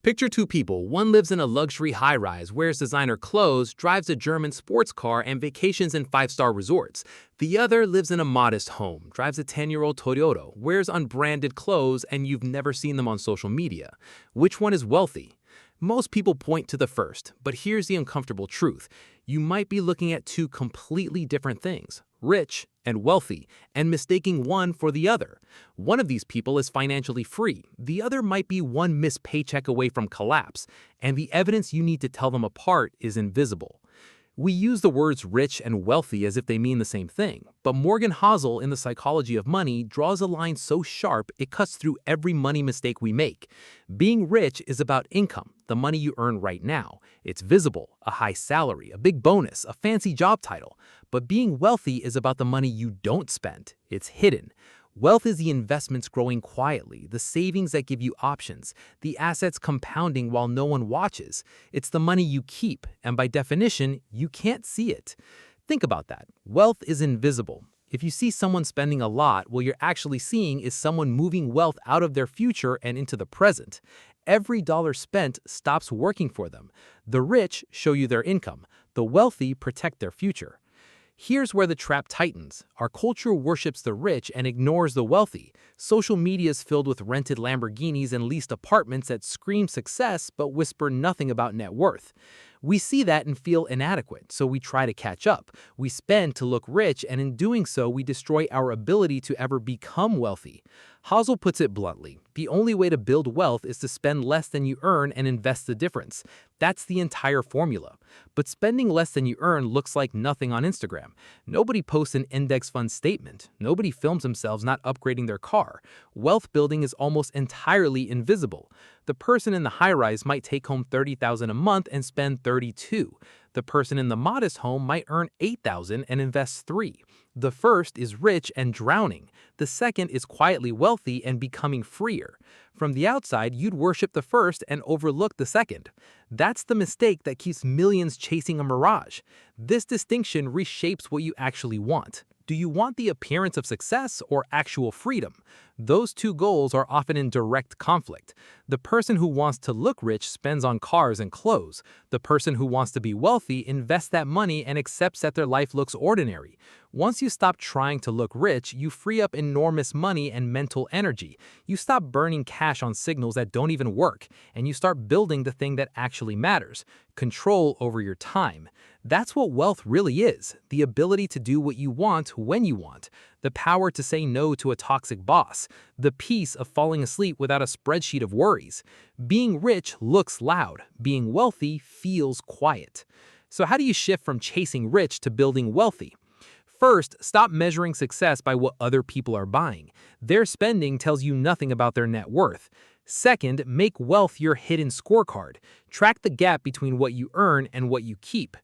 Picture two people. One lives in a luxury high-rise, wears designer clothes, drives a German sports car, and vacations in five-star resorts. The other lives in a modest home, drives a 10-year-old Toyota, wears unbranded clothes, and you've never seen them on social media. Which one is wealthy? Most people point to the first, but here's the uncomfortable truth. You might be looking at two completely different things, rich and wealthy, and mistaking one for the other. One of these people is financially free, the other might be one missed paycheck away from collapse, and the evidence you need to tell them apart is invisible. We use the words rich and wealthy as if they mean the same thing, but Morgan Housel in The Psychology of Money draws a line so sharp it cuts through every money mistake we make. Being rich is about income, the money you earn right now. It's visible, a high salary, a big bonus, a fancy job title. But being wealthy is about the money you don't spend. It's hidden. Wealth is the investments growing quietly, the savings that give you options, the assets compounding while no one watches. It's the money you keep, and by definition, you can't see it. Think about that. Wealth is invisible. If you see someone spending a lot, what you're actually seeing is someone moving wealth out of their future and into the present. Every dollar spent stops working for them. The rich show you their income. The wealthy protect their future. Here's where the trap tightens. Our culture worships the rich and ignores the wealthy. Social media is filled with rented Lamborghinis and leased apartments that scream success but whisper nothing about net worth. We see that and feel inadequate, so we try to catch up. We spend to look rich, and in doing so, we destroy our ability to ever become wealthy. Housel puts it bluntly, the only way to build wealth is to spend less than you earn and invest the difference. That's the entire formula. But spending less than you earn looks like nothing on Instagram. Nobody posts an index fund statement. Nobody films themselves not upgrading their car. Wealth building is almost entirely invisible. The person in the high-rise might take home $30,000 a month and spend $32,000. The person in the modest home might earn $8,000 and invest $3,000. The first is rich and drowning. The second is quietly wealthy and becoming freer. From the outside, you'd worship the first and overlook the second. That's the mistake that keeps millions chasing a mirage. This distinction reshapes what you actually want. Do you want the appearance of success or actual freedom? Those two goals are often in direct conflict. The person who wants to look rich spends on cars and clothes. The person who wants to be wealthy invests that money and accepts that their life looks ordinary. Once you stop trying to look rich, you free up enormous money and mental energy. You stop burning cash on signals that don't even work, and you start building the thing that actually matters: control over your time. That's what wealth really is, the ability to do what you want when you want, the power to say no to a toxic boss, the peace of falling asleep without a spreadsheet of worries. Being rich looks loud, being wealthy feels quiet. So how do you shift from chasing rich to building wealthy? First, stop measuring success by what other people are buying. Their spending tells you nothing about their net worth. Second, make wealth your hidden scorecard. Track the gap between what you earn and what you keep.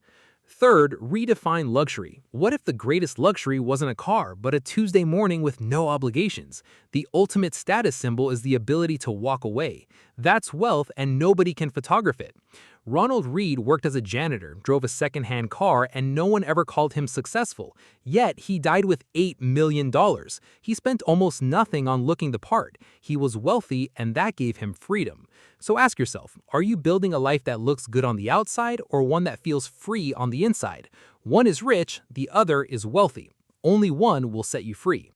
Third, redefine luxury. What if the greatest luxury wasn't a car, but a Tuesday morning with no obligations? The ultimate status symbol is the ability to walk away. That's wealth, and nobody can photograph it. Ronald Reed worked as a janitor, drove a second-hand car, and no one ever called him successful. Yet, he died with $8 million. He spent almost nothing on looking the part. He was wealthy, and that gave him freedom. So ask yourself, are you building a life that looks good on the outside or one that feels free on the inside? One is rich, the other is wealthy. Only one will set you free.